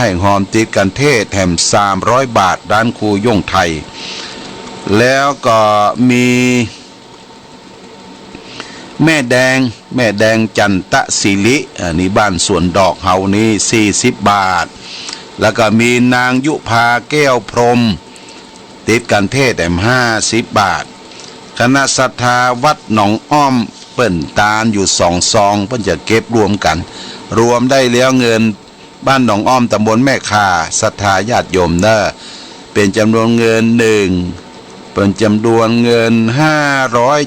ม้หอมติดกันเทศแถม300 บาทร้านครูย่งไทยแล้วก็มีแม่แดงจันตะศิริอันนี้บ้านสวนดอกเฮานี่40 บาทแล้วก็มีนางยุพาแก้วพรหมติดกันเทศแถม50 บาทคณะศรัทธาวัดหนองอ้อมเปิ้นตาลอยู่2 ซองเพิ่นจะเก็บรวมกันรวมได้แล้วเงินบ้านหนองอ้อมตำบลแม่คาศรัทธาญาติโยมเด้อเป็นจำนวนเงินเป็นจำนวนเงิน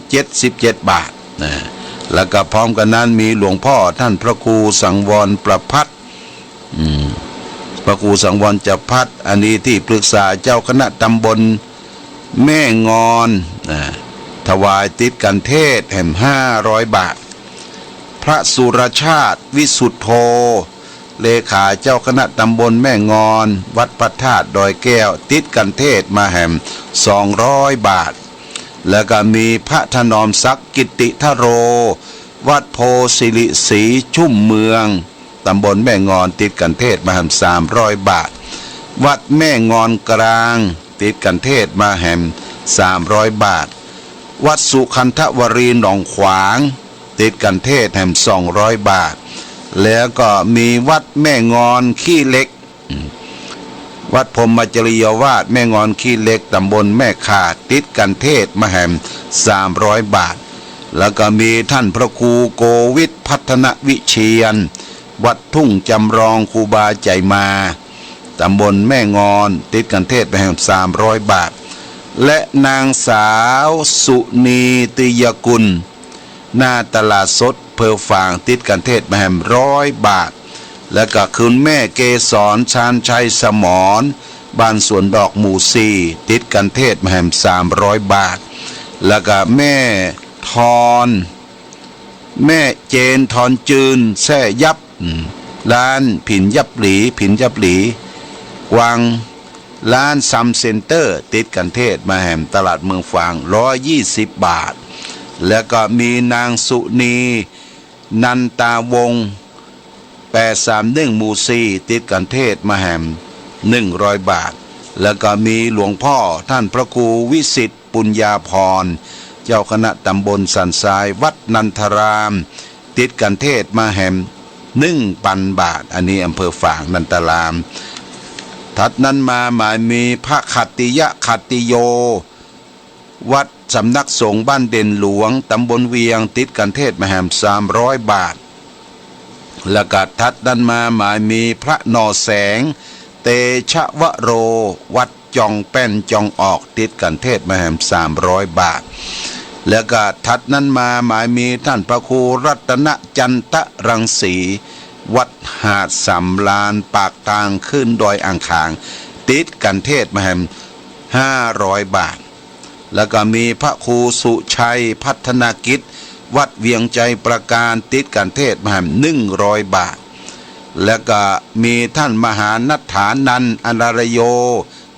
577 บาทนะแล้วก็พร้อมกันนั้นมีหลวงพ่อท่านพระครูสังวรประภัตพระครูสังวรจะพัดอันนี้ที่ปรึกษาเจ้าคณะตำบลแม่งอนถวายติดกันเทศแห่ม500 บาทพระสุรชาติวิสุทโธเลขาเจ้าคณะตำบลแม่งอนวัดพระธาตุดอยแก้วติดกันเทศมาแห่ม200 บาทแล้วก็มีพระถนอมศักดิ์กิติทโรวัดโพสิริศรีชุ่มเมืองตำบลแม่งอนติดกันเทศมาแห่ม300 บาทวัดแม่งอนกลางติดกันเทศมาแห่ม300 บาทวัดสุขันธวรีหนองขวางติดกันเทศแห่ม200 บาทแล้วก็มีวัดแม่งอนขี้เล็กวัดพรหมจริยวาสแม่งอนขี้เล็กตำบลแม่ขาติดกันเทศมาแห่ม300 บาทแล้วก็มีท่านพระครูโกวิทพัฒนวิเชียรวัดทุ่งจำรองครูบาใจมาตำบลแม่งอนติดกันเทศมาแห่ม300 บาทและนางสาวสุนีติยกุลหน้าตลาดสดเพอฝางติดกันเทศมาแห่ม100 บาทแล้วก็คุณแม่เกษรชาญชัยสมรบ้านสวนดอกหมู่4ติดกันเทศมาแห่ม300 บาทแล้วก็แม่ทอนแม่เจนทอนจืนแซ่ยับร้านผินยับหลีวังร้านซัมเซ็นเตอร์ติดกันเทศมาแห่มตลาดเมืองฝาง120 บาทแล้วก็มีนางสุนีนันตาวงศ์831หมู่4ติดกันเทศมาแห่ม100 บาทแล้วก็มีหลวงพ่อท่านพระครูวิสิทธิ์ปุญญาพรเจ้าคณะตำบลสันทรายวัดนันทรามติดกันเทศมาแห่ม1,000 บาทอันนี้อำเภอฝางนันทรามถัดนั้นมาหมายมีพระขัตติยะขัตติโยวัดสำนักสงฆ์บ้านเด่นหลวงตำบลเวียงติดกันเทศมาแห่ม300 บาทแล้วก็ทัดนั้นมาหมายมีพระนอแสงเตชะวโรวัดจองแป้นจองออกติดกันเทศมาแห่ม300 บาทแล้วก็ทัดนั้นมาหมายมีท่านพระครูรัตนจันตรังสีวัดหาดสำลานปากทางขึ้นดอยอ่างขางติดกันเทศมาแห่ม500 บาทแล้วก็มีพระครูสุชัยพัฒนากิจวัดเวียงใจประการติดกันเทศมาแห่ม100 บาทแล้วก็มีท่านมหานัฏฐานันท์อนารโย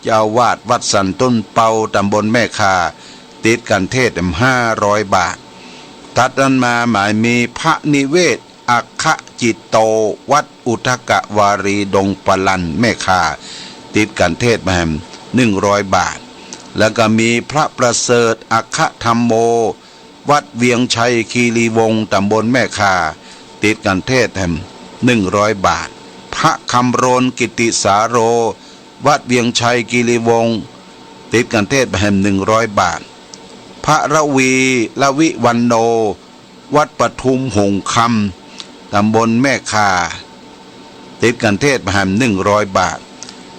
เจ้าวาดวัดสันต้นเปาตำบลแม่คาติดกันเทศ500 บาทถัดนั้นมาหมายมีพระนิเวศอัคคจิตโตวัดอุทกวารีดงปลันแม่คาติดกันเทศมาแห่ม100 บาทแล้วก็มีพระประเสริฐอัคคธรรมโมวัดเวียงชัยคีรีวงศ์ตำบลแม่คาติดกันเทศแห่ม100 บาทพระคำโรนกิติสาโรวัดเวียงชัยคีรีวงศ์ติดกันเทศแห่ม100 บาทพระระวีละวิวันโนวัดปทุมหงคำตำบลแม่คาติดกันเทศแห่ม100 บาท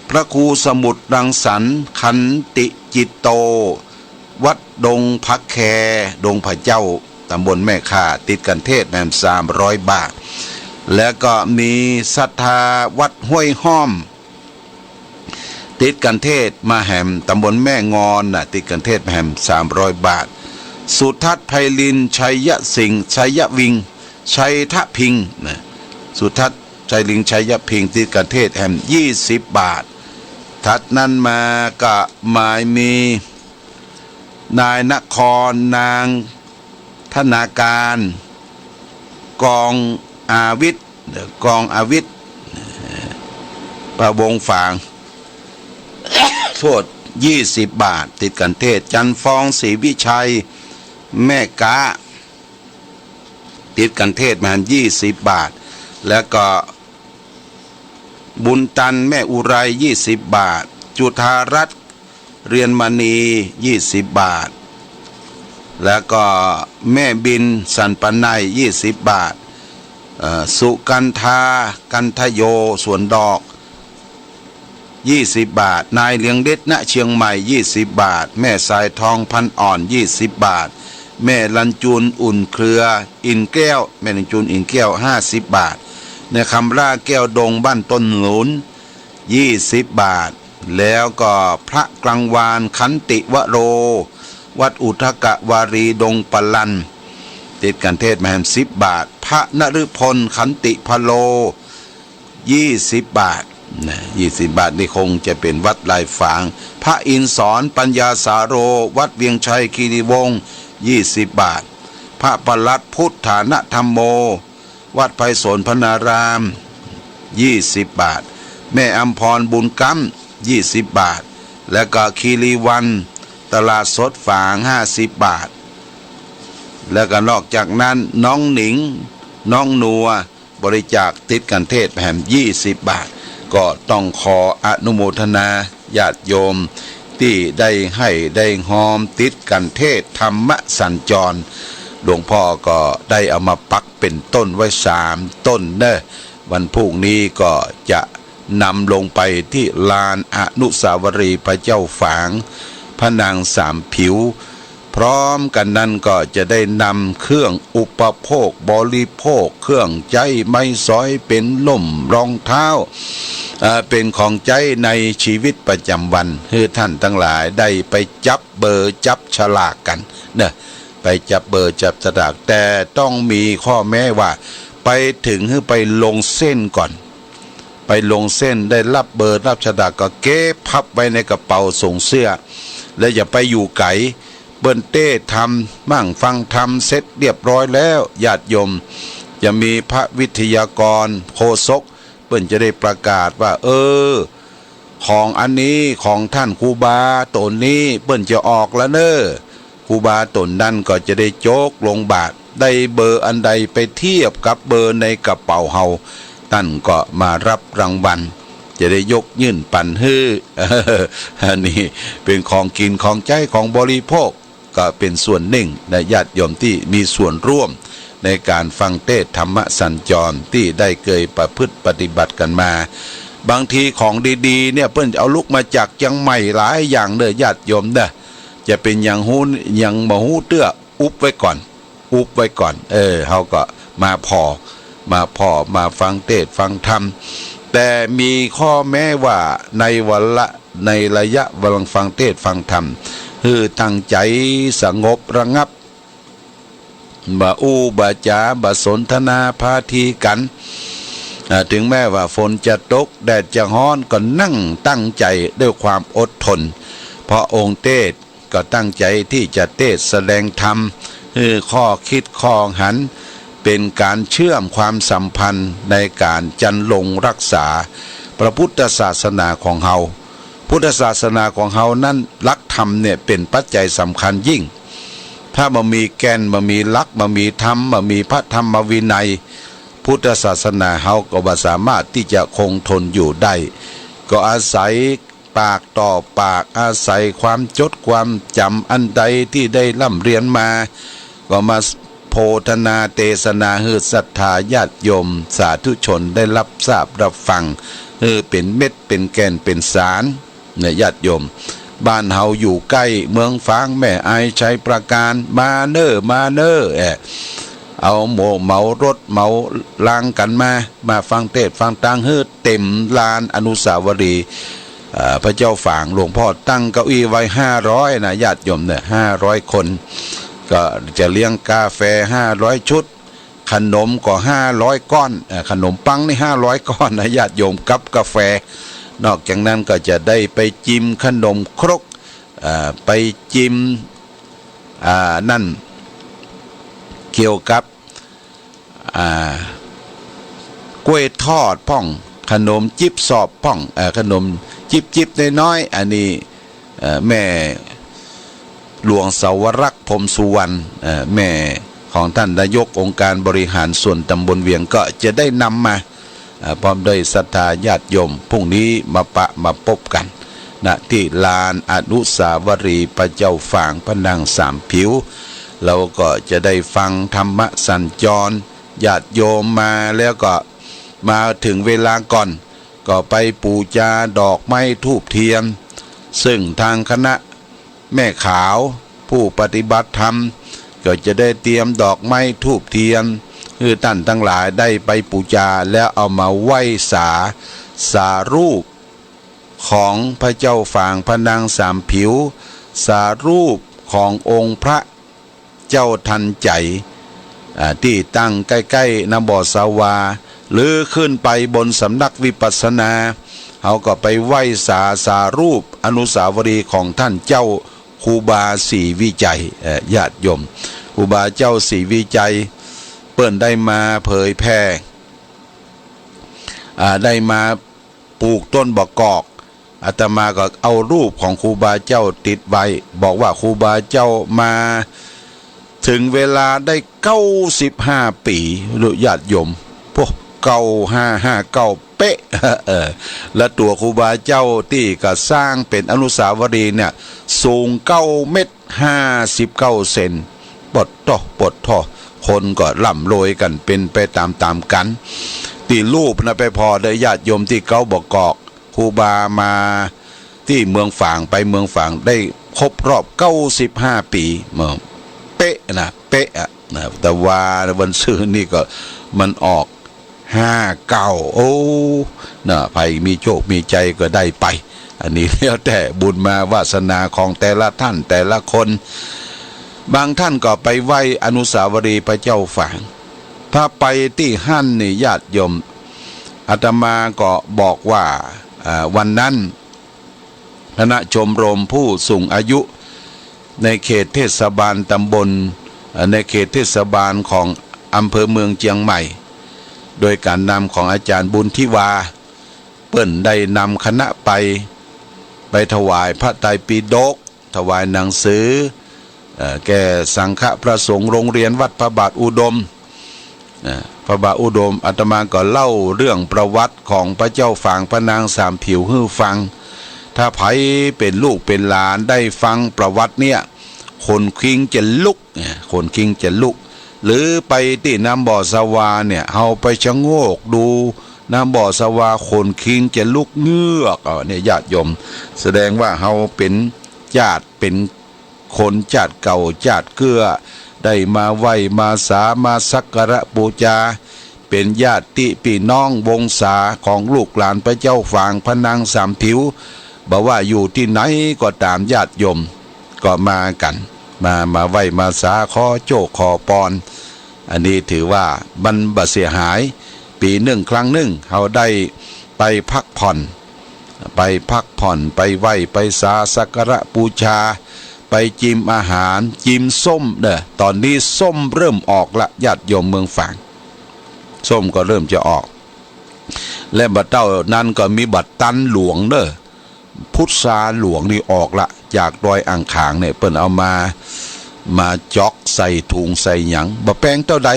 พระครูสมุทรรังสรรค์ขันติจิตโตวัดดงพักแคดงพระเจ้าตำบลแม่คาติดกันเทศแห่ม300 บาทแล้วก็มีศรัทธาวัดห้วยห้อมติดกันเทศมาแห่มตำบลแม่งอนติดกันเทศมาแห่ม300 บาทสุทัศน์ไพลินชัยสิงห์ชัยวิงชัยทะพิงสุทัศน์ชัยลิงชัยพิงติดกันเทศแห่ม20 บาทถัดนั้นมาก็หมายมีนายนครนางธนาการกองอาวิทย์ ประวงฝางโทษ20 บาทติดกันเทศจันฟองศรีวิชัยแม่กาติดกันเทศมา20 บาทแล้วก็บุญตันแม่อุไร20 บาทจุธารัตน์เรียนมณี20 บาทแล้วก็แม่บินสันปนัย20 บาทสุกันทากันทโยสวนดอก20 บาทนายเลียงเด็ดณเชียงใหม่20 บาทแม่สายทองพันอ่อน20 บาทแม่ลันจูนอุ่นเครืออินแก้วแม่ลันจูนอินแก้ว50 บาทในคำล่าแก้วดงบ้านต้นหนุน20 บาทแล้วก็พระกลางวานขันติวโรวัดอุทกวารีดงปลันติดกันเทศมา10 บาทพระนฤพลขันติพโล20 บาทนะ20 บาทนี่คงจะเป็นวัดลายฝางพระอินทร์สอนปัญญาสาโรวัดเวียงชัยคีรีวงศ์20 บาทพระปลัดพุทธานะธรรมโมวัดไพศาลพนาราม20 บาทแม่อัมพรบุญกำ20 บาทและก็คีรีวันตลาดสดฝาง50 บาทแล้วก็นอกจากนั้นน้องหนิงน้องนัวบริจาคติดกันเทศแผ่น20 บาทก็ต้องขออนุโมทนาญาติโยมที่ได้ให้ได้หอมติดกันเทศธรรมสัญจรหลวงพ่อก็ได้เอามาปักเป็นต้นไว้3 ต้นเนอะวันพรุ่งนี้ก็จะนำลงไปที่ลานอนุสาวรีย์พระเจ้าฝางพระนางสามผิวพร้อมกันนั้นก็จะได้นำเครื่องอุปโภคบริโภคเครื่องใจไม้สอยเป็นล่มรองเท้าเป็นของใจในชีวิตประจำวันให้ท่านทั้งหลายได้ไปจับเบอร์จับฉลากกันเนอะไปจับเบอร์จับฉลากแต่ต้องมีข้อแม้ว่าไปถึงให้ไปลงเส้นก่อนไปลงเส้นได้รับเบอร์รับฉลากก็เก็บพับไว้ในกระเป๋าส่งเสื้อและอย่าไปอยู่ไกลเบิ้นเต้ทำมั่งฟังทำเสร็จเรียบร้อยแล้วญาติโยมจะมีพระวิทยากรโฆษกเปิ้นจะได้ประกาศว่าของอันนี้ของท่านครูบาตนนี้เปิ้นจะออกแล้วเนอะครูบาตนนั้นก็จะได้โจกลงบาทได้เบอร์อันใดไปเทียบกับเบอร์ในกระเป๋าเฮาท่านก็มารับรางวัลจะได้ยกยื่นปันฮื้ออันนี้เป็นของกินของใจของบริโภคก็เป็นส่วนหนึ่งในญาติโยมที่มีส่วนร่วมในการฟังเทศธรรมสัญจรที่ได้เคยประพฤติปฏิบัติกันมาบางทีของดีๆเนี่ยเพิ่นเอาลุกมาจากเชียงใหม่หลายอย่างเด้อญาติโยมเด้อจะเป็นอย่างหูอย่างมหูเตื้ออุบไว้ก่อนเฮาก็มาพอมาฟังเทศฟังธรรมแต่มีข้อแม้ว่าในวันละในระยะวันฟังเทศฟังธรรมคือตั้งใจสงบระงับ่อู้บ่จาบ่สนทนาพาทีกันถึงแม้ว่าฝนจะตกแดดจะร้อนก็นั่งตั้งใจด้วยความอดทนเพราะองค์เทศก็ตั้งใจที่จะเทศแสดงธรรมคือข้อคิดข้อหันเป็นการเชื่อมความสัมพันธ์ในการจันลงรักษาพระพุทธศาสนาของเฮาพุทธศาสนาของเฮานั้นหลักธรรมเนี่ยเป็นปัจจัยสำคัญยิ่งถ้ามันมีแกนมันมีหลักมันมีธรรมมันมีพระธรรมวินัยพุทธศาสนาเฮาก็บ่สามารถที่จะคงทนอยู่ได้ก็อาศัยปากต่อปากอาศัยความจดความจำอันใดที่ได้ร่ำเรียนมาก็มาโพธนาเทศนาให้ศรัทธาญาติโยมสาธุชนได้รับทราบรับฟังเป็นเม็ดเป็นแกนเป็นสารเนี่ยญาติโยมบ้านเฮาอยู่ใกล้เมืองฝางแม่อายชัยประการมาเนอเอาเหมารถเหมาลางกันมาฟังเทศฟังตังเฮือเต็มลานอนุสาวรีย์พระเจ้าฝางหลวงพ่อตั้งเก้าอี้ไว้500นะญาติโยมเนี่ย500 คนก็จะเลี้ยงกาแฟ500 ชุดขนมก็500 ก้อนขนมปังนี่500 ก้อนนะญาติโยมกับกาแฟนอกจากนั้นก็จะได้ไปจิ้มขนมครกไปจิ้มนั่นเกี่ยวกับกล้วยทอดพ่อง ขนมจิ๊บสอบป่องขนมจิ๊บน้อยๆอันนี้แม่หลวงสาวรักษ์พรหมสุวรรณแม่ของท่านนายกองค์การบริหารส่วนตำบลเวียงก็จะได้นำมาพร้อมด้วยศรัทธาญาติโยมพรุ่งนี้มาพบกันณที่ลานอนุสาวรีย์พระเจ้าฝางพระนางสามผิวเราก็จะได้ฟังธรรมะสัญจรญาติโยมมาแล้วก็มาถึงเวลาก่อนก็ไปปูจาดอกไม้ธูปเทียนซึ่งทางคณะแม่ขาวผู้ปฏิบัติธรรมก็จะได้เตรียมดอกไม้ธูปเทียนคือท่านทั้งหลายได้ไปปูจาแล้วเอามาไหว้สารูปของพระเจ้าฝางพระนางสามผิวสารูปขององค์พระเจ้าทันใจที่ตั้งใกล้ๆน้ำบ่อสาวาหรือขึ้นไปบนสำนักวิปัสสนาเขาก็ไปไหว้สารูปอนุสาวรีย์ของท่านเจ้าครูบาศรีวิจัยญาติโยมครูบาเจ้าศรีวิจัยเปิ้นได้มาเผยแพร่ได้มาปลูกต้นบกอกอาตมาก็เอารูปของครูบาเจ้าติดไว้บอกว่าครูบาเจ้ามาถึงเวลาได้95 ปีญาติโยมพวก9559เป๊ะและตัวครูบาเจ้าที่ก็สร้างเป็นอนุสาวรีย์เนี่ยสูง9 เมตร 59 เซนปดท่อคนก็ล่ำโรยกันเป็นไปตามกันตีรูปนะไปพอได้ญาติโยมที่เขาบอกกอกครูบามาที่เมืองฝางไปเมืองฝางได้ครบรอบ95 ปีเมื่อเป๊ะนะแต่ว่าวันซื้อนี่ก็มันออก59โอ้นะใครมีโชคมีใจก็ได้ไปอันนี้แล้วแต่บุญมาวาสนาของแต่ละท่านแต่ละคนบางท่านก็ไปไหว้อนุสาวรีย์พระเจ้าฝางถ้าไปที่หั่นนี่ญาติโยมอาตมาก็บอกว่าวันนั้นคณะชมรมผู้สูงอายุในเขตเทศบาลตำบลในเขตเทศบาลของอำเภอเมืองเชียงใหม่โดยการนำของอาจารย์บุญทิวาเปิ้นได้นำคณะไปถวายพระไตรปิฎกถวายหนังสือแก่สังฆพระสงฆ์โรงเรียนวัดพระบาทอุดมพระบาทอุดมอาตมาก็เล่าเรื่องประวัติของพระเจ้าฝางพระนางสามผิวให้ฟังถ้าไผเป็นลูกเป็นหลานได้ฟังประวัติเนี่ยคนคิงจะลุกหรือไปที่น้ำบ่อสวาเนี่ยเอาไปชะโงกดูน้ำบ่อสวาคนคิงจะลุกเงือกเนี่ยญาติโยมแสดงว่าเฮาเป็นญาติเป็นคนญาติเก่าญาติเกื้อได้มาไหว้มาสามาสักการะบูชาเป็นญาติพี่น้องวงศาของลูกหลานพระเจ้าฝางพระนางสามผิวบอกว่าอยู่ที่ไหนก็ตามญาติโยมก็มากันมาไหว้มาสาขอโจขอปอนอันนี้ถือว่ามันบ่เสียหายปีหนึ่งครั้งหนึ่งเขาได้ไปพักผ่อนไปไหว้ไปสาสักการะบูชาไปจิมอาหารจิมส้มตอนนี้ส้มเริ่มออกละญาติโยมเมืองฝางส้มก็เริ่มจะออกและบัดเต้านั้นก็มีบัดตันหลวงพุทราหลวงนี่ออกละจากดอยอ่างขางเนี่ยเปิ้นเอามาจ๊อกใส่ถุงใส่หยังบะแป้งเท่าใด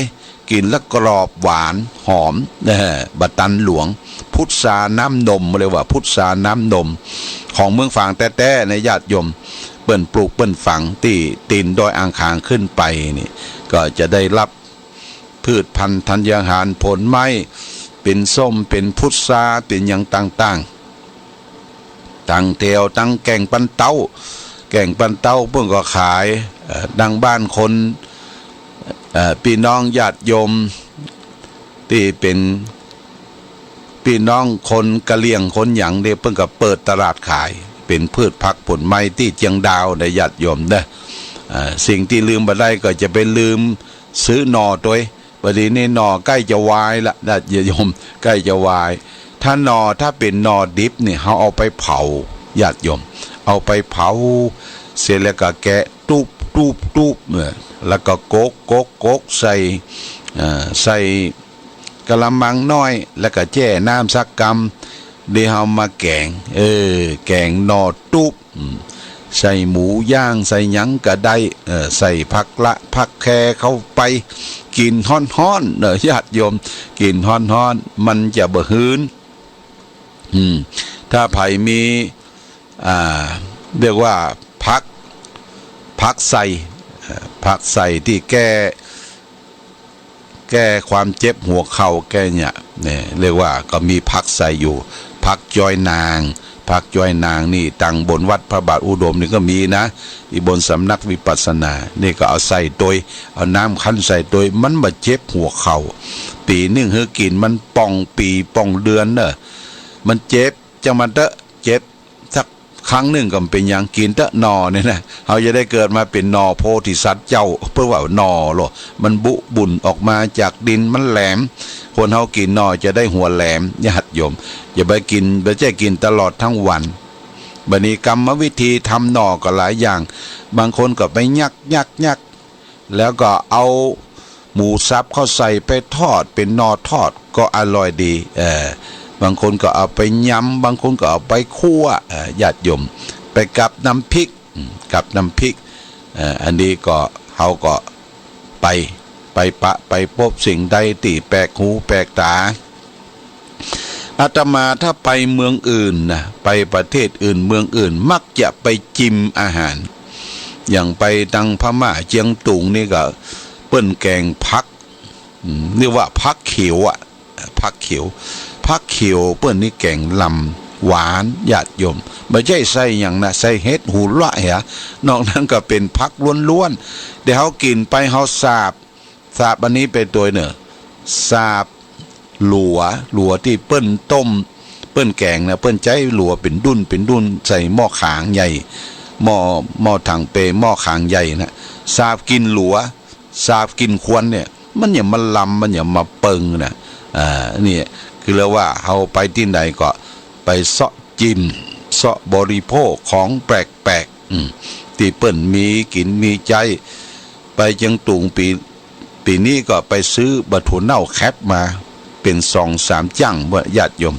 กินแล้วกรอบหวานหอมบัดตันหลวงพุทราน้ำนมเรียกว่าพุทราน้ำนมของเมืองฝางแต้ๆในญาติโยมเปิ้นปลูกเปิ้นฝังที่ตีนดอยอ่างขางขึ้นไปนี่ก็จะได้รับพืชพันธุ์ธัญญาหารผลไม้เป็นส้มเป็นพุทราเป็นอย่างต่างๆตั้งเตียวตั้งแกงปันเต้าเพิ่งก็ขายดังบ้านคนพี่น้องญาติโยมที่เป็นพี่น้องคนกะเหรี่ยงคนหยังเด้เพิ่งก็เปิดตลาดขายเป็นพืชผักผลไม้ที่เจียงดาวในญาติโยมสิ่งที่ลืมบ่ได้ก็จะเป็นลืมซื้อหน่อตัววันนี้หน่อใกล้จะวายละญาติโยมใกล้จะวายถ้าเป็นหน่อดิบเนี่ยเขาเอาไปเผาญาติโยมเอาไปเผาเสร็จแล้วก็แกะตูบเนี่ยแล้วก็โกกใส่ กะละมังน้อยแล้วก็แจ้น้ำสักกำเดี๋ยวเอามาแกงแกงหน่อตุ๊บใส่หมูย่างใส่หยังก็ได้ใส่ผักละผักแคเข้าไปกินฮ้อนๆญาติโยมกินฮ้อนๆมันจะบ่หืนถ้าไผมีเรียกว่าผักใส่ที่แก้ความเจ็บหัวเข่าแก้เนี่ยเรียกว่าก็มีผักใส่อยู่ผักจ้อยนางนี่ตั้งบนวัดพระบาทอุดมนี่ก็มีนะที่บนสำนักวิปัสสนานี่ก็เอาใส่โดยเอาน้ำคั้นใส่โดยมันมาเจ็บหัวเข่าปีนึงเฮอกินมันป่องปีป่องเดือนเนอะมันเจ็บจังมันเตอะเจ็บสักครั้งหนึ่งก็เป็นอย่างกินเตอะนอเนี่ยนะเขาจะได้เกิดมาเป็นนอโพธิสัตว์เจ้าเพื่อว่านอหรอมันบุ่นออกมาจากดินมันแหลมคนเขากินนอจะได้หัวแหลมญาติโยมอย่าไปกินไม่ใช่กินตลอดทั้งวันบัดนี้กรรมวิธีทำหน่อก็หลายอย่างบางคนก็ไปยักแล้วก็เอาหมูสับเข้าใส่ไปทอดเป็นหน่อทอดก็อร่อยดีบางคนก็เอาไปยำบางคนก็เอาไปคั่วญาติโยมไปกับน้ำพริกอันนี้ก็เขาก็ไปพบสิ่งใดที่แปลกหูแปลกตาอาตมาถ้าไปเมืองอื่นนะไปประเทศอื่นเมืองอื่นมักจะไปจิ้มอาหารอย่างไปทางพม่าเจียงตุงนี่ก็เปิ้นแกงผักเรียกว่าผักเขียวผักเขียวเปิ้นนี่แกงลำหวานญาติโยมไม่ใช่ใส่อย่างนะใส่เห็ดหูละเหรอนอกนั้นก็เป็นผักล้วนๆเดี๋ยวเขากินไปเขาสาบอันนี้เป็นตัวเนอะสาบหลัวที่เปิ้นต้มเปิ้นแกงนะเปิ้นใจหลัวเป็นดุนใส่หม้อขางใหญ่หม้อถังเปหม้อขางใหญ่นะสาบกินหลัวสาบกินควนเนี่ยมันอย่ามาลำมันอย่ามาเปิงนะนี่คือเรียกว่าเอาไปที่ไหนก็ไปเสาะจิมเสาะบริโภคของแปลกที่เปิ้นมีกินมีใจไปจังตุงปีนี้ก็ไปซื้อบะถั่วเน่าแคปมาเป็น2-3จั่งว่าญาติโยม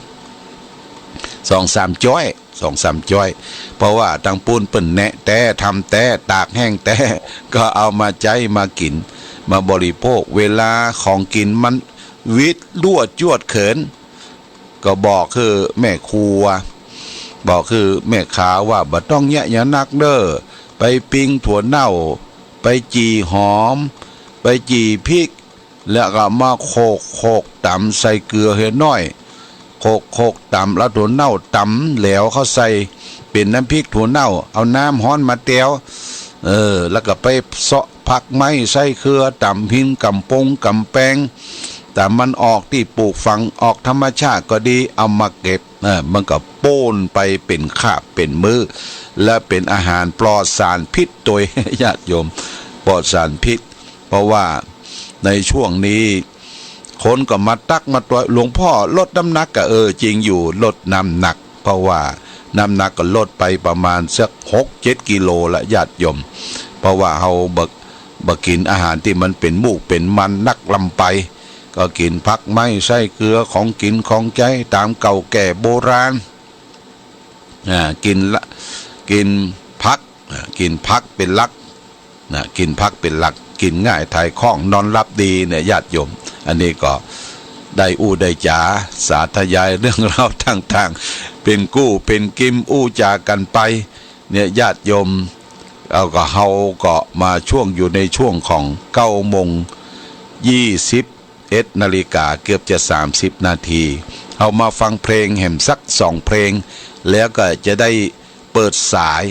2-3จ้อยเพราะว่าทางปูนเปิ้นแนะแต่ทำแต่ตากแห้งแต่ก็เอามาใจมากินมาบริโภคเวลาของกินมันวิตรั่วจวดเขินก็บอกคือแม่ครัวบอกคือแม่ค้าว่าบ่ต้องแยะอย่านักเด้อไปปิ้งถั่วเน่าไปจีหอมไปจีพริกแล้วก็มาโขกตำใส่เกลือเห็ดน้อยโขกตำแล้วถั่วเน่าตำแล้วเขาใส่เป็นน้ำพริกถั่วเน่าเอาน้ำฮ้อนมาเตียวแล้วก็ไปเสาะผักไม้ใส่เครือตำพินกำปงกำแปงแต่มันออกที่ปลูกฝังออกธรรมชาติก็ดีเอามาเก็บมันก็โป้นไปเป็นคาบเป็นมื้อและเป็นอาหารปลอดสารพิษโดยญาติโยมปลอดสารพิษเพราะว่าในช่วงนี้คนก็มาตักมาตัวหลวงพ่อลดน้ำหนักก็จริงอยู่ลดน้ำหนักเพราะว่าน้ำหนักก็ลดไปประมาณสัก6-7 กิโลละญาติโยมเพราะว่าเขาบักกินอาหารที่มันเป็นมูกเป็นมันนักลำไปก็กินผักไม้ไส้เกลือของกินของใจตามเก่าแก่โบราณกินผักเป็นหลักกินผักเป็นหลักกินง่ายถ่ายคล่องนอนรับดีเนี่ยญาติโยมอันนี้ก็ได้ได้จ๋าสาธยายเรื่องราวต่างๆเป็นกู้เป็นกิมจากันไปเนี่ยญาติโยมเอาก็เฮาก็มาช่วงอยู่ในช่วงของ9:21 นาฬิกาเกือบจะ30 นาทีเอามาฟังเพลงแห่มสัก2 เพลงแล้วก็จะได้เปิดสาย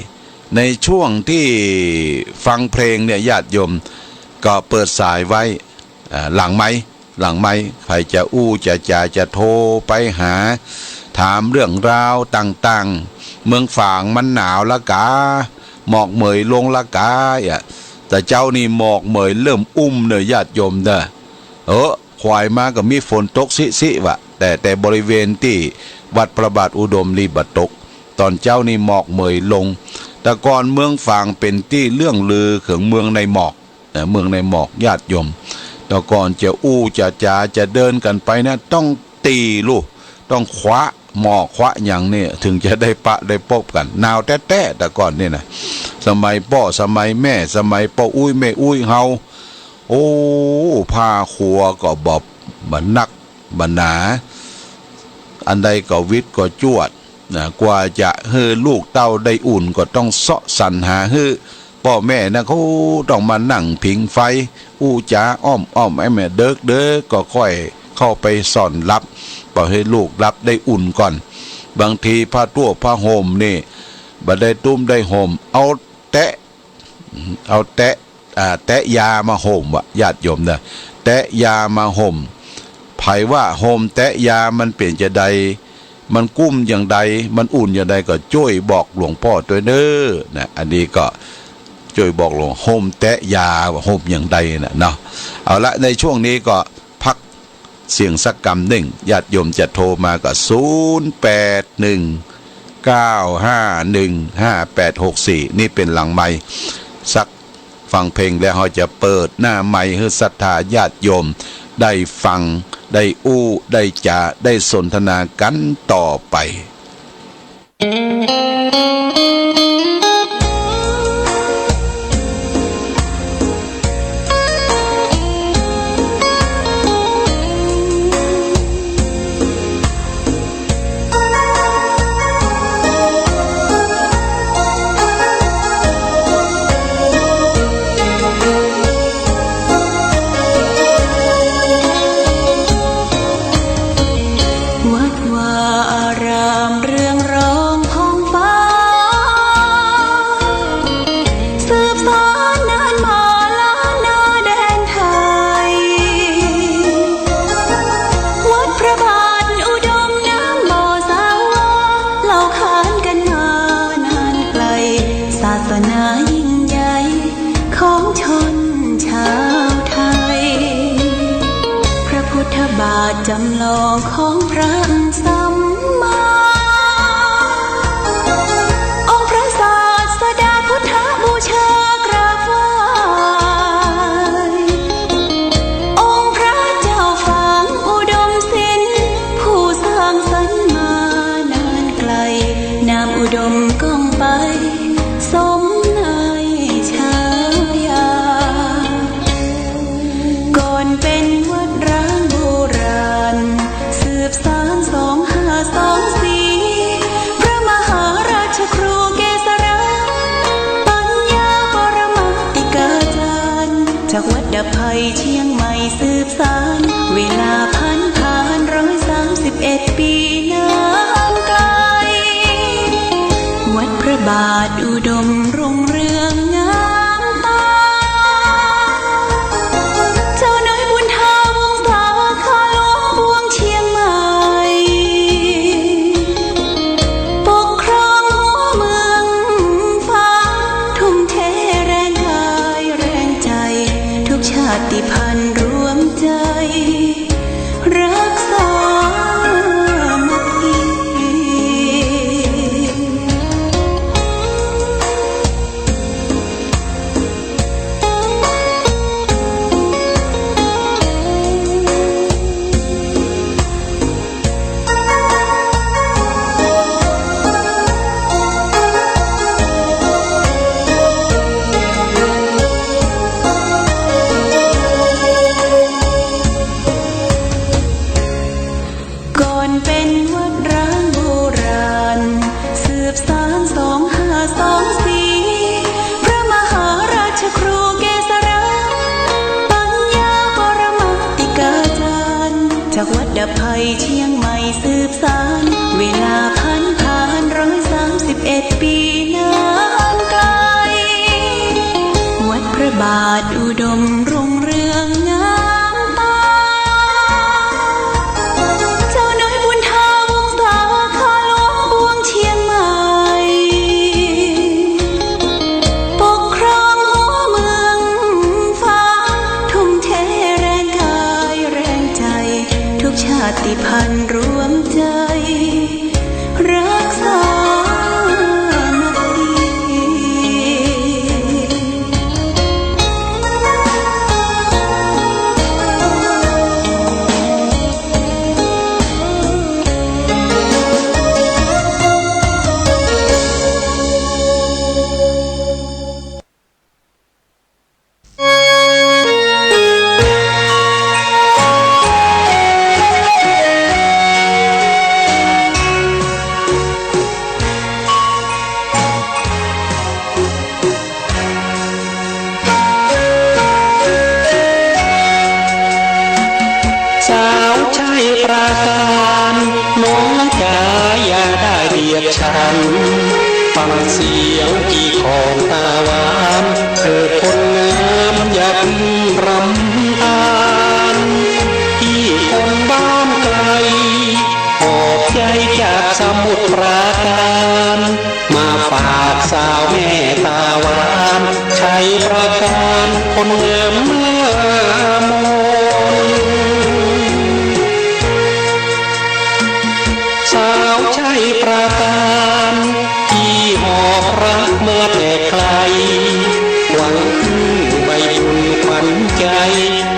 ในช่วงที่ฟังเพลงเนี่ยญาติโยมก็เปิดสายไว้หลังไม้ใครจะจะโทรไปหาถามเรื่องราวต่างๆเมืองฝางมันหนาวละกาหมอกเหมยลงละกาแต่เจ้านี่หมอกเหมยเริ่มเนี่ยญาติโยมเด้อควายมาก็มีฝนตกสิวะแต่บริเวณที่วัดพระบาทอุดมนี่บัดตกตอนเจ้านี่หมอกเหมยลงแต่ก่อนเมืองฝางเป็นที่เรื่องลือของเมืองในหมอกญาติโยม แต่ก่อนจะอู้จะจาจะเดินกันไปนะต้องตีลูกต้องคว้าหมอกคว้าอย่างนี้ถึงจะได้ปะได้พบกันหนาวแต้แต่ก่อนนี่นะสมัยพ่อสมัยแม่สมัยพ่ออุ้ยแม่อุ้ยเฮาโอ้ผ้าครัวก็บอบบันนักบันหนาอันใดก็วิทย์ก็จวดนะกว่าจะเฮือลูกเต้าได้อุ่นก็ต้องเสาะสรรหาเฮือพ่อแม่นะเขาต้องมานั่งผิงไฟอู้จ๋าอ้อมไอ้แม่เด็กก็ค่อยเข้าไปสอนรับปล่อยให้ลูกรับได้อุ่นก่อนบางทีผ้าตัวผ้าห่มนี่บัดได้ตุ้มได้ห่มเอาแตะยามาห่มวะญาติโยมนะแตะยามาห่มไผว่าห่มแตะยามันเปลี่ยนจะใดมันกุ้มอย่างใดมันอุ่นอย่างใดก็ช่วยบอกหลวงพ่อตัวเด้อนะอันนี้ก็ช่วยบอกหลวงห่มแตะยาว่าห่มอย่างใดนะเนาะเอาละในช่วงนี้ก็พักเสียงสักกำหนึ่งญาติโยมจะโทรมาก็0819515864นี่เป็นหลังไมค์สักฟังเพลงแล้วเราจะเปิดหน้าไมค์ให้ศรัทธาญาติโยมได้ฟังได้อู้ได้จาได้สนทนากันต่อไปจำลองของพระสัมมาองค์พระศาสดาพุทธบูชากราบไหว้องค์พระเจ้าฝังอุดมศิลป์ผู้สร้างสรรค์มานานไกลนามอุดมก้องไปสมในฉายาก่อนเป็นวัดร้างสืบสาน2524พระมหาราชครูเกษราปัญญาปรมาติกาจารย์จากวัดดับภัยเชียงใหม่สืบสานเวลาผ่าน131 ปีนานไกลวัดพระบาทอุดมรุ่งเรืองงามตาเจ้าน้อยบุญธาวงศาคาหลวงบวงเชียงใหม่ปกครองหัวเมืองฟ้าทุ่มเทแรงกายแรงใจทุกชาติพันธุ์รวมใจรักษามัคคีเป็นวัดร้างโบราณสืบสาน2524พระมหาราชครูเกษราปัญญาปรมาติกาจารย์จากวัดดับภัยเชียงใหม่สืบสานเวลาผ่าน131 ปีนานไกลวัดพระบาทอุดมรุ่งเรืองงามตาชาติพันธุ์รวมใจ ฉันฟังเสียงกี่ของตาหวานเกิดคนงามอยากรำทานที่คนบ้านไกลหอบใจจากสมุทรปราการมาฝากสาวแม่ตาหวานชัยประการคนงามเมื่อมนสาวชัยประการที่หอบรักเมื่อแต่ไกลหวังพึ่งใบบุญขวัญใจ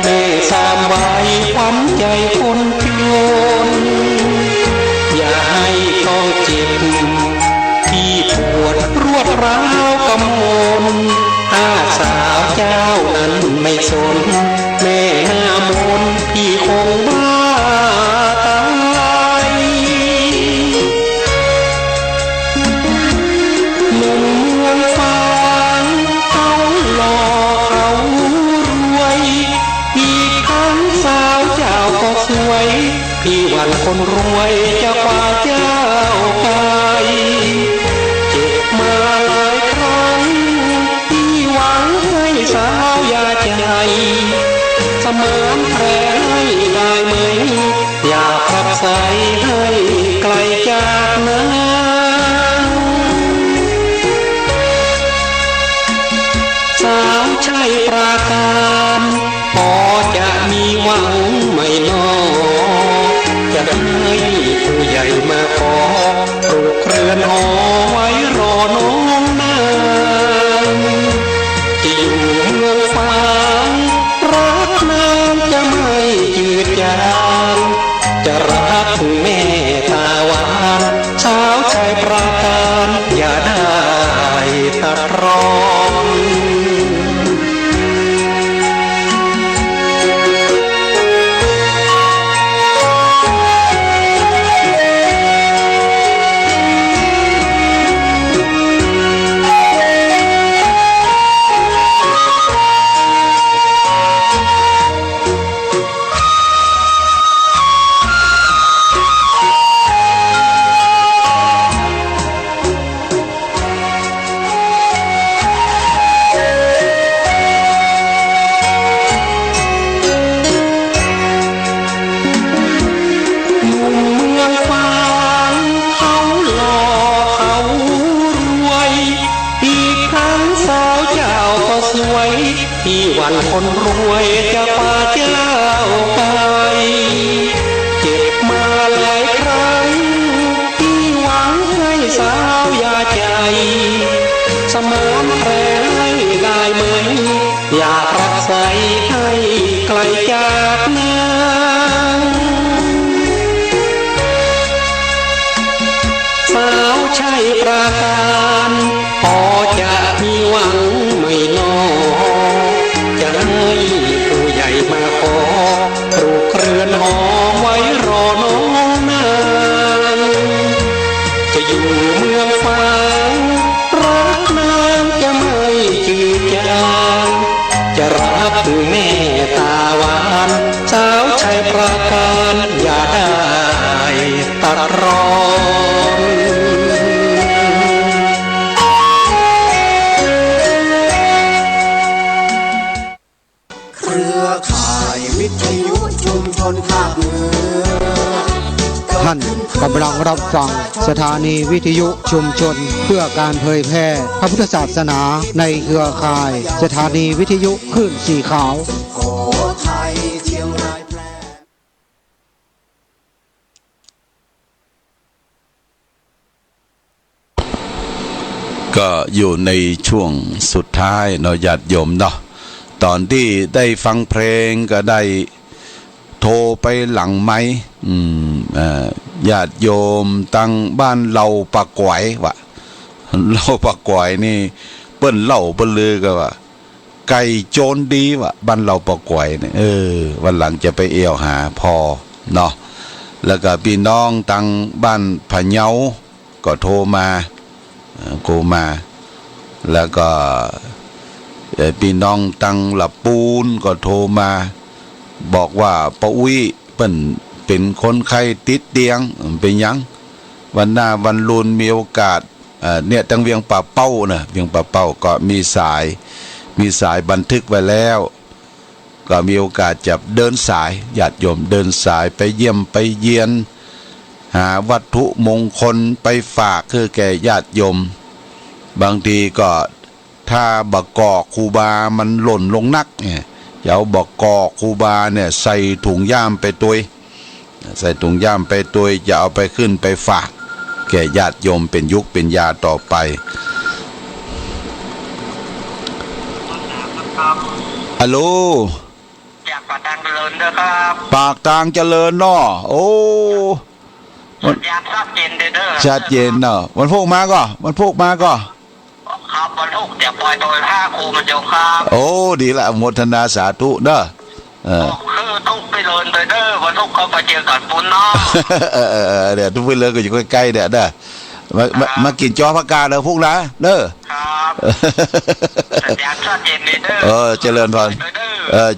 แม่สามไว้ขวัญใจคนจนอย่าให้ต้องเจ็บที่ปวดรวดร้าวกำมลถ้าสาวเจ้านั้นไม่สนแม่หน้ามนพี่คงบ้าตายหนุ่มเมืองฟ้างเขาหล่อเขารวยอีกทั้งสาวเจ้าก็สวยพี่หวั่นคนรวยจะกว่าเจ้าไปเจ็บมาหลายครั้งที่หวังให้สาวยาใจเสมอแผลให้ได้ไหมอยากรักษาให้ไกลจากนั้นสาวชัยปราการพอจะมีหวังไม่น้อจะให้ผู้ใหญ่มาขอปลูกเรือนหอไว้รอน้องนางจะอยู่เมืองฟ้างรักนางจะไม่จืดจางจะรักแม่ตาหวานสาวชัยปราการอย่าได้ตัดรอนที่หวั่นคนรวยจะพาเจ้าไปเจ็บมาหลายครั้งที่หวังให้สาวยาใจสมานแผลให้ได้ไหมอยากรักษาให้ไกลจากนั้นสาวชัยปราการพอจะมีหวังไม่น้อยจะให้ผู้ใหญ่มาขอปลูกเรือนหอไว้รอน้องนางจะอยู่เมืองฟ้างรักนางจะไม่จืดจางจะรักแม่ตาหวานสาวชัยปราการอย่าได้ตัดรอนท่านกำลังรับฟังสถานีวิทยุชุมชนเพื่อการเผยแพร่พระพุทธศาสนาในเครือข่ายสถานีวิทยุคลื่นสีขาวก็อยู่ในช่วงสุดท้ายเนาะญาติโยมเนาะตอนที่ได้ฟังเพลงก็ได้โทรไปหลังไม้ญาติโยมตั้งบ้านเราปากก๋วยวะเราปากก๋วยนี่เปิ้นเล่าเปิ้นลือก็ว่าไก่โจรดีวะบ้านเราปากก๋วยเนี่ยวันหลังจะไปเอวหาพอเนาะแล้วก็พี่น้องตั้งบ้านผะเยาก็โทรมาแล้วก็พี่น้องตั้งละปูนก็โทรมาบอกว่าป้าอุ้ยเปิ้นเป็นคนไข้ติดเตียงเป็นยัง วันหน้าวันลุนมีโอกาสเนี่ยตั้งเวียงป่าเป้านะเวียงป่าเป้าก็มีสายบันทึกไว้แล้ว ก็มีโอกาสจะเดินสายญาติโยมเดินสายไปเยี่ยมไปเยียนหาวัตถุมงคลไปฝากคือแก่ญาติโยมบางทีก็ถ้าบักกอกครูบามันหล่นลงนักเนี่ยอย่าเอาบักกอกครูบาเนี่ยใส่ถุงย่ามไปตุยใส่ถุงย่ามไปตุยจะเอาไปขึ้นไปฝากแก่ญาติโยมเป็นยุคเป็นยาต่อไปฮัลโหลจากปากทางเจริญนะครับ ปากทางเจริญเนาะโอ้สัญญาณชัดเจนเด้อชัดเจนเนาะวันพวกมาก็ครับวันทุกเดี๋ยวปล่อยตัว5ครูมันเดียวครับ โอ้ดีละโมทนาสาธุเด้อคือต้องไปเลินเด้อวันทุกเขาไปเจอกันปุ้นเนาะเดี๋ยวทุกเรื่องก็อยู่ใกล้ๆเด้อมากินจอผักกาดเด้อพวกนะเด้อครับสัญญาณชัดเจนเด้อเจริญพร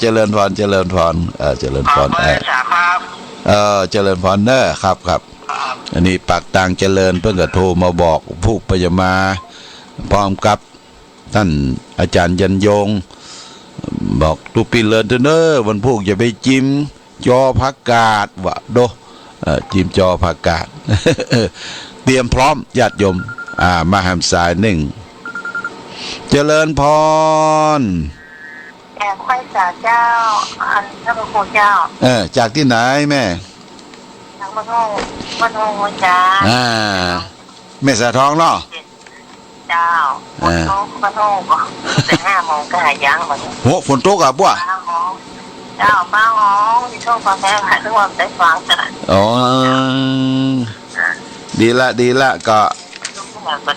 เจริญพรเจริญพรเจริญพรเจริญพรเด้อครับอันนี้ปากต่างเจริญเพิ่งก็โทรมาบอกผู้พยามาพร้อมกับท่านอาจารย์ยันยงบอกตุปีเลินเด้อวันพวกอย่าไปจิ้มจอผักกาดวะโดจิ้มจอผักกาดเตรียมพร้อมญาติโยมมาหามสายหนึ่งเจริญพรแอบค่อยจากเจ้าอันพระพุทธเจ้าจากที่ไหนแม่ทางบ้านโฮจ้าแม่สาทองเนาะเจ้าฝนตกบ้านโฮก็แต่5 โมงก็หายยังหมดโหฝนตกอ่ะป่ะเจ้าป้าห้องที่ช่วงฟังแท้ผ่านทุกวันได้ฟังจ้ะอ๋อดีละก็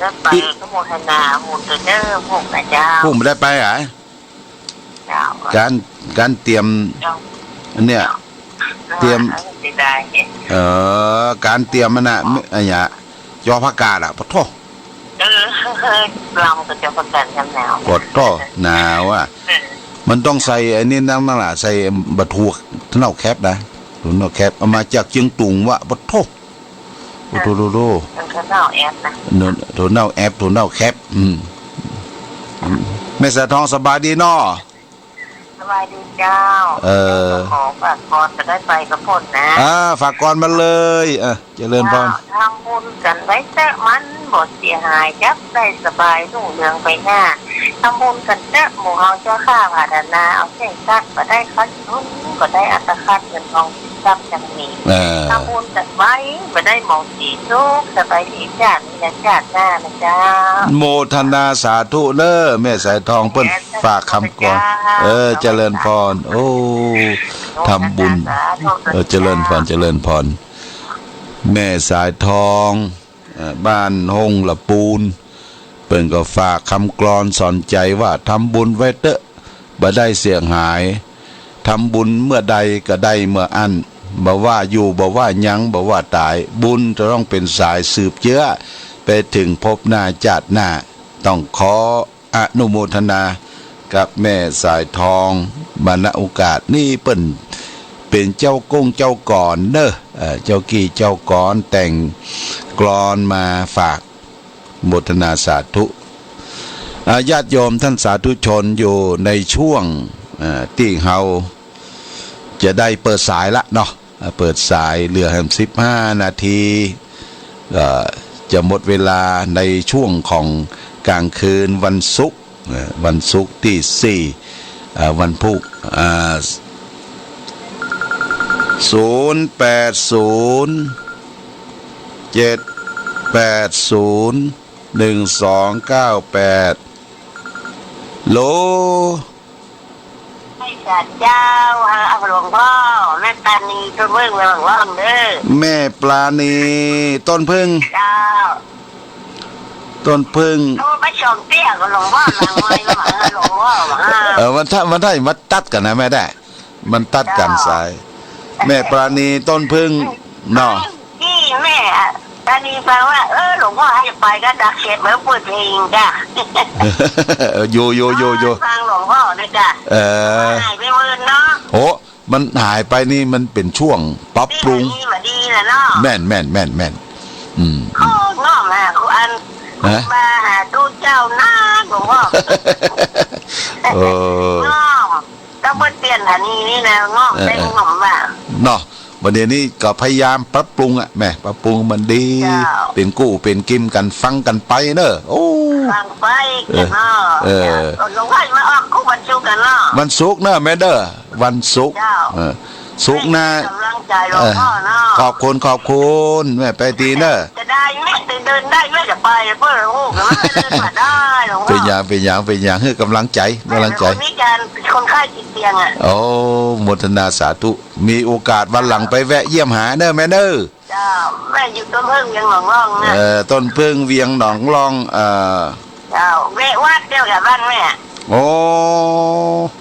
ได้ไปก็โมทนาบุญเด้อพวกนะเจ้าพวกไม่ได้ไปเหรอการเตรียมเนี่ยเตรียมการเตรียมมันน่ะไอ้เนี่ยยอผักกาดอ่ะปะโถเราก็จะประกันกันหนาวปะโถหนาวอ่ะมันต้องใส่ไอ้นี่นั่นล่ะใส่บะทูถุงเน่าแคบนะถุงเน่าแคบเอามาจากเชียงตุงวะปะโถดูถุงเน่าแอปนะถุงเน่าแอปถุงเน่าแคบแม่สาทองสบายดีเนาะสบายดีเจ้าขอฝากกรจะได้ไปกับพ่นนะฝากกรมาเลยเจริญพรทำบุญกันไว้แต่มันบทเสียหายจับได้สบายรุ่งเรืองไปหน้าทำบุญกันแต่หมู่เฮาเจ้าข้าผาดนาเอาเส้นซักก็ได้คัดทุนก็ได้อัตคัดเงินทองทรัพย์จังมีทำบุญกันไว้ก็ได้หมองสีทุกสบายดีจ้ามีชาติหน้านะจ้าโมทนาสาธุเด้อแม่สายทองเพิ่นฝากคำกรเจริญพรโอ้ทำบุญเจริญพรแม่สายทองบ้านหงละปูนเพิ่นก็ฝากคำกลอนสอนใจว่าทำบุญไว้เตอะบ่ได้เสียหายทำบุญเมื่อใดก็ได้เมื่ออันบ่ว่าอยู่บ่ว่ายังบ่ว่าตายบุญจะต้องเป็นสายสืบเชื้อไปถึงภพหน้าชาติหน้าต้องขออนุโมทนากับแม่สายทองบรรณโอกาสนี่เปิ้นเป็นเจ้ากงเจ้าก่อนเด้อเจ้ากี่เจ้าก่อนแต่งกลอนมาฝากโมทนาสาธุญาติโยมท่านสาธุชนอยู่ในช่วงที่เฮาจะได้เปิดสายละเนาะเปิดสายเหลือ15 นาทีจะหมดเวลาในช่วงของกลางคืนวันศุกร์ที่4วันพุธ080-780-1298โลเจ้าหลวงพ่อแม่ปราณีต้นพึ่งหลวงพ่อเด้อแม่ปราณีต้นพึ่งเจ้าต้นพึ่งโอ้ไปชมเตี้ยกับหลวงพ่อหลังเลยมาหลวงพ่อมันได้มาตัดกันนะแม่ได้มันตัดกันสายแม่ปราณีต้นพึ่งเนาะที่แม่ปราณีฟังว่าหลวงพ่อให้ไปก็ดักเสียดเหมือนเปิดเพลงจ้ะโยฟังหลวงพ่อด้วยจ้ะหายไปเมื่อเนาะโอ้มันหายไปนี่มันเป็นช่วงปรับปรุงดีนะเนาะแม่น โอ้งอมาคุณอันมาหาตู้เจ้าหน้าหลวงพ่อ เออ งอมต้องเปลี่ยนฐานีนี่นะงอมได้งอมว่า เนาะวันเดี๋ยวนี้ก็พยายามปรับปรุงอ่ะแม่ปรับปรุงมันดี เจ้า เป็นกู้เป็นกิมกันฟังกันไปเนอะโอ้ ฟังไปกันเนาะหลวงพ่อมาออกคู่บรรจุกันเนาะ วันศุกร์เนอะแม่เด้อวันศุกร์ เจ้า ศุกร์นะ กำลังใจหลวงพ่อเนาะ ขอบคุณแม่ไปตีเนอะ จะได้ไหมเดินได้ไหมจะไปเพื่อลูกมันเดินมาได้หลวงพ่อ เป็นอย่างให้กำลังใจ มีการคนไข้ติดเตียงอ่ะ โอ้โมทนาสาธุมีโอกาสวันหลังไปแวะเยี่ยมหาเนอะแม่เนอะ เจ้าแม่อยู่ต้นพึ่งยังหลงร่องนะ ต้นพึ่งเวียงหนองรองเจ้าเววัดเดียวกับบ้านแม่ โอ้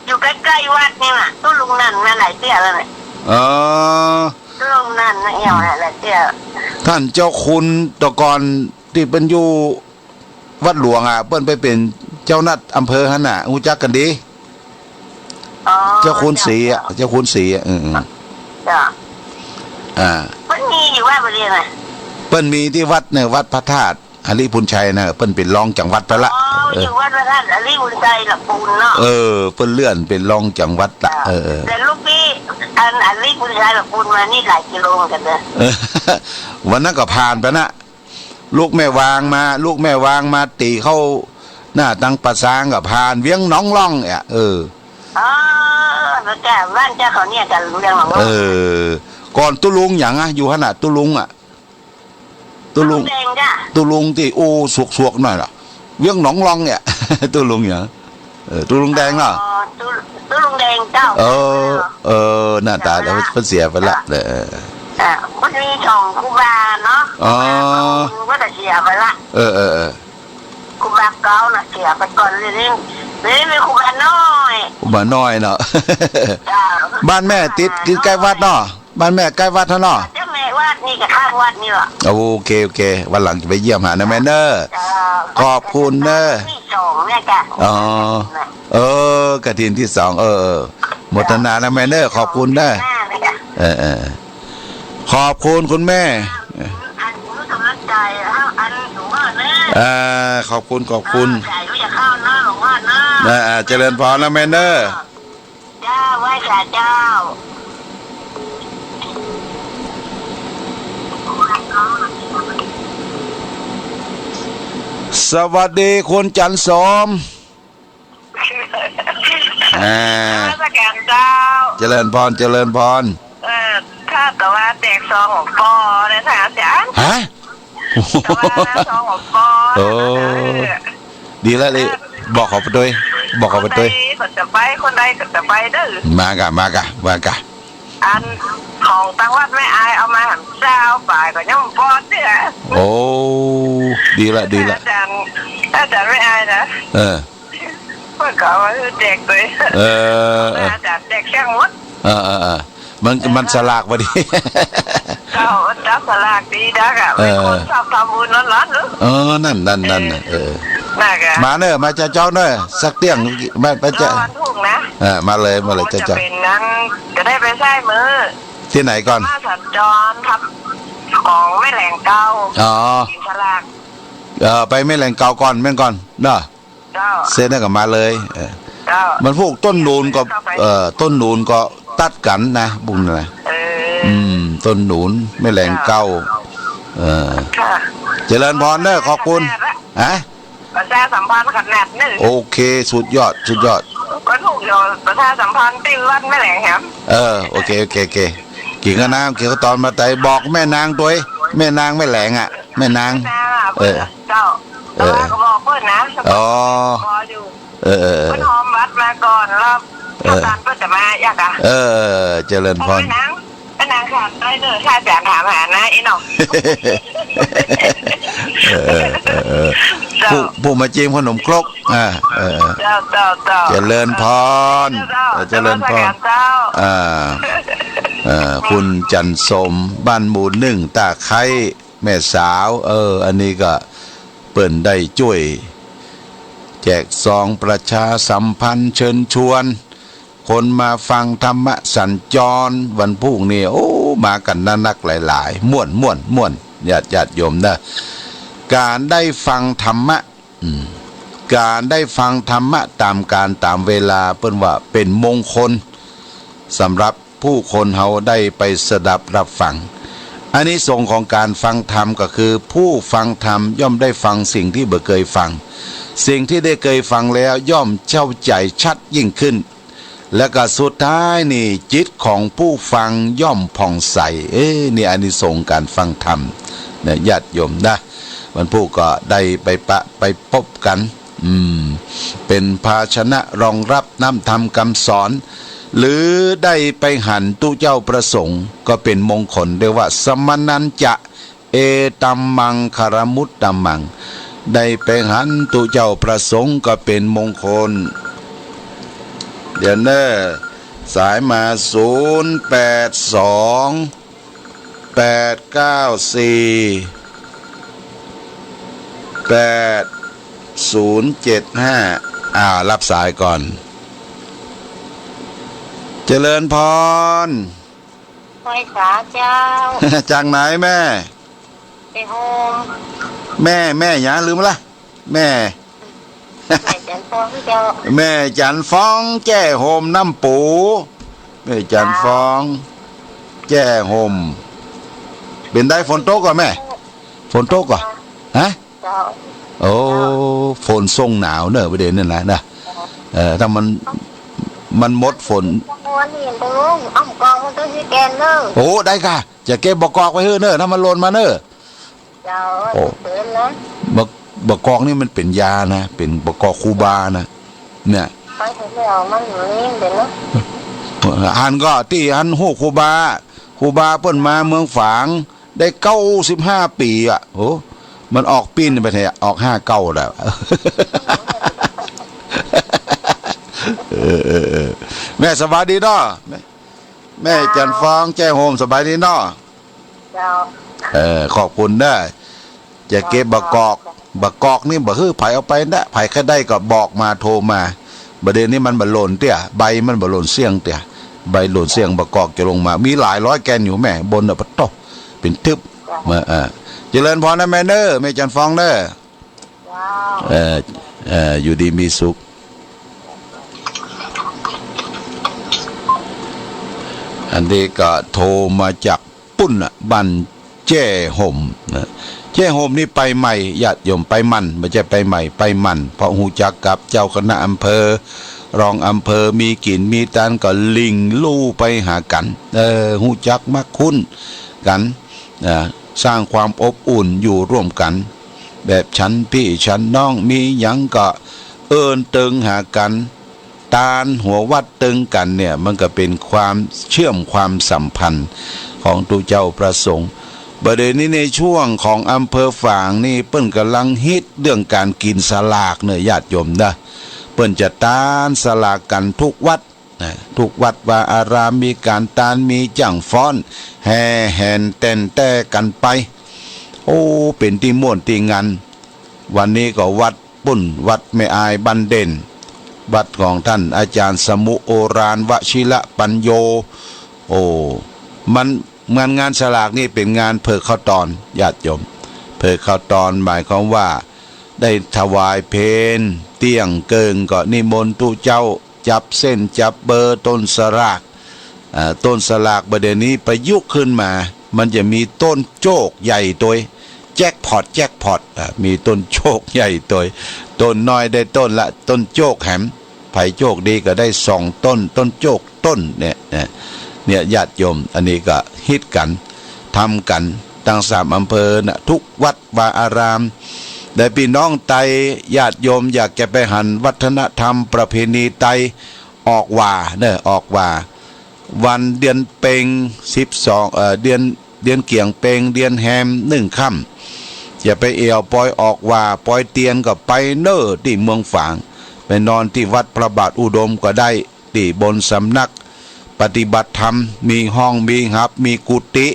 อยู่ใกล้ๆวัดนี่น่ะตู้ลุงนั่นนั่นไหนเตี้ยแล้วเนี่ย ตู้ลุงนั่นนะเอี่ยวไหนเตี้ย ท่านเจ้าคุณตะกอนที่เป็นอยู่วัดหลวงอ่ะเปิ้นไปเป็นเจ้านัดอำเภอหั่นน่ะรู้จักกันดีเจ้าคุณศรีอ่ะเจ้าคุณศรีอ่ะจ้า มัน มีอยู่ว่าบริเวณไหน เปิ้นมีที่วัดเนี่ยวัดพระธาตุหริพุนชัยนะเปิ้นเป็นรองจังหวัดไปละอยู่วัดพระธาตุอริบุญใจหลักปูนเนาะเปิ้นเลื่อนเป็นรองจังหวัดละแต่ลูกพี่อริบุญใจหลักปูนมานี่หลายกิโลกันเนอะวันนั้นก็ผ่านไปนะลูกแม่วางมาตีเข้าหน้าตังประสางกับผ่านเวียงหนองร่องเนี่ยแล้วแกบ้านเจ้าเขาเนี่ยกันเรื่องของก่อนตุลุงอย่างอ่ะอยู่ขนาดตุลุงอ่ะตุลุงที่โอ้สวกๆหน่อยล่ะเวียงหนองร่องเนี่ยตุลุงอย่างตุลุงแดงเนาะตุลุงแดงเจ้าหน้าตาแล้วเพิ่นเสียไปละมันมีช่องคูบาเนาะก็จะเสียไปละคูบาเก่าน่ะเสียไปก่อนเลยนี่มีคูบาน้อยเนาะบ้านแม่ติดใกล้วัดเนาะบ้านแม่ใกล้วัดเนาะเจ้าแม่วัดนี่กับข้างวัดนี่หรอโอเควันหลังจะไปเยี่ยมหานะแม่เนอขอบคุณเนอที่สองเนี่ยจ้ะกฐินที่สองหมดนานะแม่เนอขอบคุณเนอขอบคุณคุณแม่อันรู้กำลังใจอันหนูว่านะขอบคุณใจรู้จะเข้าหน้าหลวงพ่อนะเจริญพรนะแม่เนอเจ้าไหว้เจ้าสวัสดีคุณจันสมสแกนเจ้าเจริญพรถ้าแต่ว่าแจกซองของปอนะท่านอาจารย์ฮะแต่ว่าซองของปอดีแล้วเลยบอกเขาไปด้วยคนจะไปคนใดก็จะไปเด้อมากะอันของตังวัดไม่อายเอามาหันเจ้าฝ่ายก็ยังปอดเนี่ยโอ้ดีละอาจารย์ไม่อายนะเพื่อนก็มาแจกเลยอาจารย์แจกแค่หมดมันสลากพอดีเจ้าสลากดีดักอ่ะเป็นคนชอบทำบุญร้อนๆหรือนั่นมาเนอะมาเจ้าเนอะสักเตี้ยงมาไปเจ้าถูกนะมาเลยเจ้าเป็นนั้นจะได้ไปใช้มือที่ไหนก่อนมาสัญจรทำของไม่แหล่งเก่าสลากไปไม่แหล่งเก่าก่อนแม่ก่อนเนอะเซ็นก็มาเลยมันพวกต้นนูนก็ตัดกันนะบุญนะต้นหนุนไม่แหล่งเก่าเจริญพรเนอะขอบคุณประชาสัมพันธ์ขนาดนึงโอเคสุดยอดก็ถูกโยนประชาสัมพันธ์ติ้งวัดไม่แหล่งแหมโอเคกิ่งก็น้ำกิ่งก็ตอนมาไต่บอกแม่นางตัวแม่นางไม่แหล่งอ่ะแม่นางเจ้าก็บอกเพื่อนนะเพื่อนหอมวัดมาก่อนแล้วอาจารย์ก็จะมาอยากเจริญพรนางขาดได้เลยถ้าอาจารย์ถามหานะไอ้หน่อผู้มาจิ้มขนมครกเจริญพรคุณจันสมบ้านหมู่หนึ่งตาไคร้แม่สาวอันนี้ก็เปิ่นได้ช่วยแจกซองประชาสัมพันธ์เชิญชวนคนมาฟังธรรมะสัญจรวันพรุ่งนี้โอ้มากันนักหลายๆม่วน ญาติโยมนะการได้ฟังธรรมะการได้ฟังธรรมะตามการตามเวลาเปิ้นว่าเป็นมงคลสำหรับผู้คนเฮาได้ไปสดับรับฟังอานิสงส์ของการฟังธรรมก็คือผู้ฟังธรรมย่อมได้ฟังสิ่งที่บ่เคยฟังสิ่งที่ได้เคยฟังแล้วย่อมเข้าใจชัดยิ่งขึ้นและก็สุดท้ายนี่จิตของผู้ฟังย่อมผ่องใสนี่อานิสงส์การฟังธรรมเนี่ยญาติโยมนะวันผู้ก็ได้ไปพบกันเป็นภาชนะรองรับน้ำธรรมคำสอนหรือได้ไปหันตุเจ้าประสงค์ก็เป็นมงคลเรียกว่าสมนันจะเอตัมมังคารมุตตัมมังได้ไปหันตุเจ้าประสงค์ก็เป็นมงคลเดี๋ยวเนอสายมา0828948075รับสายก่อนเจริญพรไฟสาเจ้า จากไหนแม่ไปโฮมแม่หยาลืมละแม่จันฟองเจ้าแม่จันฟองแจ้โฮมน้ำปูแม่จันฟองแจ้โฮมเป็นได้ฝนตกก่อนแม่ฝนตกก่อนฮะโอ้ฝนทรงหนาวเนอะประเด็นนั่นแหละนะถ้ามันหมดฝนโอ้ได้ค่ะจะเก็บบอกอกไว้เฮ้อเนอะถ้ามันหล่นมาเนอะโอ้บอกอกนี่มันเป็นยานะเป็นบอกอกคูบานะเนี่ยอันก็ที่อันหูคูบาเปิ้นมาเมืองฝางได้95 ปีอ่ะโอ้มันออกปีนไปเถอะออก59แล้วแม่สบายดีเนาะแม่จันฟองแจ้โฮมสบายดีเนาะขอบคุณได้จะเก็บบักกอกนี่บ่คือไผเอาไปนะไผแค่ได้ก็บอกมาโทรมาประเด็นนี้มันบ่หล่นเตี้ยใบมันบ่หล่นเสียงเตี้ยใบหล่นเสียงบักกอกจะลงมามีหลายร้อยแกนอยู่แม่บนน่ะปะโตเป็นทึบมาเจริญพรนะแม่เด้อแม่จันฟองเด้ออยู่ดีมีสุขอันนี้ก็โทรมาจากปุ้นบ้านแจ้ห่มนะแจ้ห่มนี่ไปใหม่ญาติโยมไปมันไม่ใช่ไปใหม่ไปมันเพราะหูจักกับเจ้าคณะอำเภอรองอำเภอมีกินมีตานก็ลิงลู่ไปหากันหูจักมักคุ้นกันสร้างความอบอุ่นอยู่ร่วมกันแบบฉันพี่ฉันน้องมีหยังก็เอิ้นเติงหากันตาลหัววัดตึงกันเนี่ยมันก็เป็นความเชื่อมความสัมพันธ์ของตุเจ้าประสงค์ประเด็นนี้ในช่วงของอำเภอฝางนี่เปิ้นกำลังฮิตเรื่องการกินสลากเนี่ยญาติโยมนะเปิ้นจะตานสลากกันทุกวัดว่าอารามมีการตานมีจั่งฟ้อนแห่แหนเต้นแต่กันไปโอ้เป็นที่ม่วนที่งานวันนี้ก็วัดปุ้นวัดแม่อายบันเด่นวัดของท่านอาจารย์สมุโอรานวชิระปัญโยโอ้มันงานสลากนี่เป็นงานเพิกข้าวตอนญาติโยมเพิกข้าวตอนหมายความว่าได้ถวายเพลเตี้ยงเกิงก็นิมนต์ตุเจ้าจับเส้นจับเบอร์ต้นสลากประเดี๋ยวนี้ประยุกต์ขึ้นมามันจะมีต้นโจกใหญ่ตัวแจ็คพอตมีต้นโจกใหญ่ตัวต้นน้อยได้ต้นละต้นโจกแหมไผ่โจกดีก็ได้2 ต้นโจกต้นเนี่ยญาติโยมอันนี้ก็ฮิตกันทำกันตั้ง3 อำเภอนะทุกวัดวาอารามแต่พี่น้องไตญาติโยมอยากจะไปหันวัฒนธรรมประเพณีไตออกว่าวันเดือนเพ็ญ12เดือนเกี่ยงเพ็ญเดือนแฮม1 ค่ำอย่าไปเอวปล่อยออกว่าปล่อยเตียนก็ไปเน้อที่เมืองฝางไปนอนที่วัดพระบาทอุดมก็ได้ที่บนสำนักปฏิบัติธรรมมีห้องมีหับมีกุฏิ